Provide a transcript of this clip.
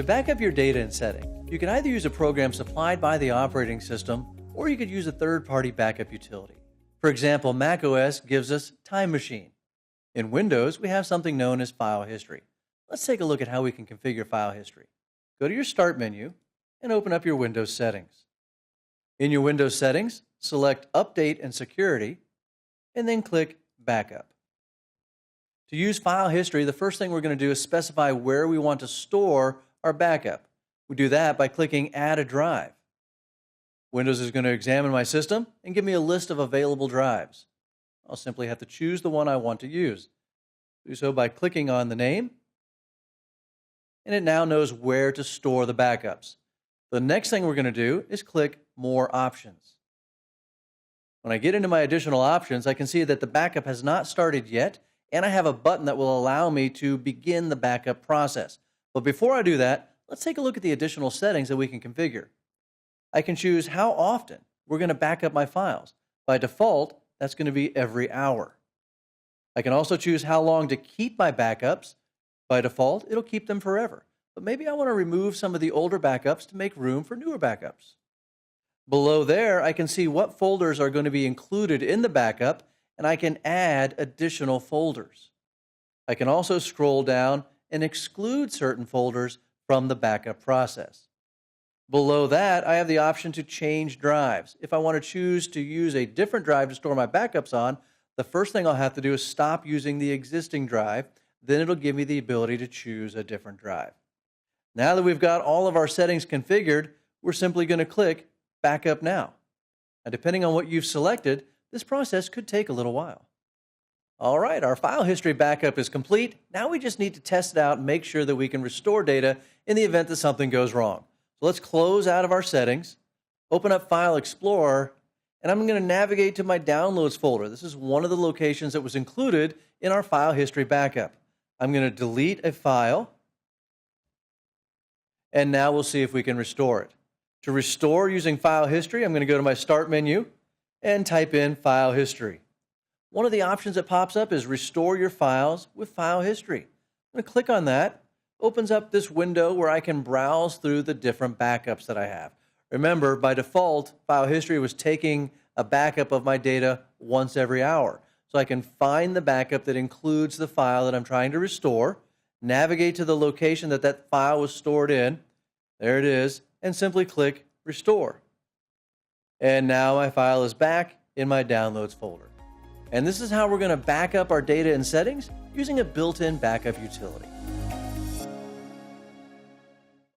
To back up your data and settings, you can either use a program supplied by the operating system or you could use a third-party backup utility. For example, macOS gives us Time Machine. In Windows, we have something known as File History. Let's take a look at how we can configure File History. Go to your Start menu and open up your Windows settings. In your Windows settings, select Update and Security, and then click Backup. To use File History, the first thing we're going to do is specify where we want to store our backup. We do that by clicking Add a Drive. Windows is going to examine my system and give me a list of available drives. I'll simply have to choose the one I want to use. Do so by clicking on the name, and it now knows where to store the backups. The next thing we're going to do is click More Options. When I get into my additional options, I can see that the backup has not started yet, and I have a button that will allow me to begin the backup process. But before I do that, let's take a look at the additional settings that we can configure. I can choose how often we're going to back up my files. By default, that's going to be every hour. I can also choose how long to keep my backups. By default, it'll keep them forever. But maybe I want to remove some of the older backups to make room for newer backups. Below there, I can see what folders are going to be included in the backup, and I can add additional folders. I can also scroll down and exclude certain folders from the backup process. Below that, I have the option to change drives. If I want to choose to use a different drive to store my backups on, the first thing I'll have to do is stop using the existing drive. Then it'll give me the ability to choose a different drive. Now that we've got all of our settings configured, we're simply going to click Backup Now. Now, depending on what you've selected, this process could take a little while. All right, our file history backup is complete. Now we just need to test it out and make sure that we can restore data in the event that something goes wrong. So let's close out of our settings, open up File Explorer, and I'm going to navigate to my Downloads folder. This is one of the locations that was included in our file history backup. I'm going to delete a file, and now we'll see if we can restore it. To restore using File History, I'm going to go to my Start menu and type in File History. One of the options that pops up is Restore Your Files with File History. I'm going to click on that. Opens up this window where I can browse through the different backups that I have. Remember, by default, File History was taking a backup of my data once every hour. So I can find the backup that includes the file that I'm trying to restore, navigate to the location that that file was stored in, there it is, and simply click Restore. And now my file is back in my Downloads folder. And this is how we're going to back up our data and settings using a built-in backup utility.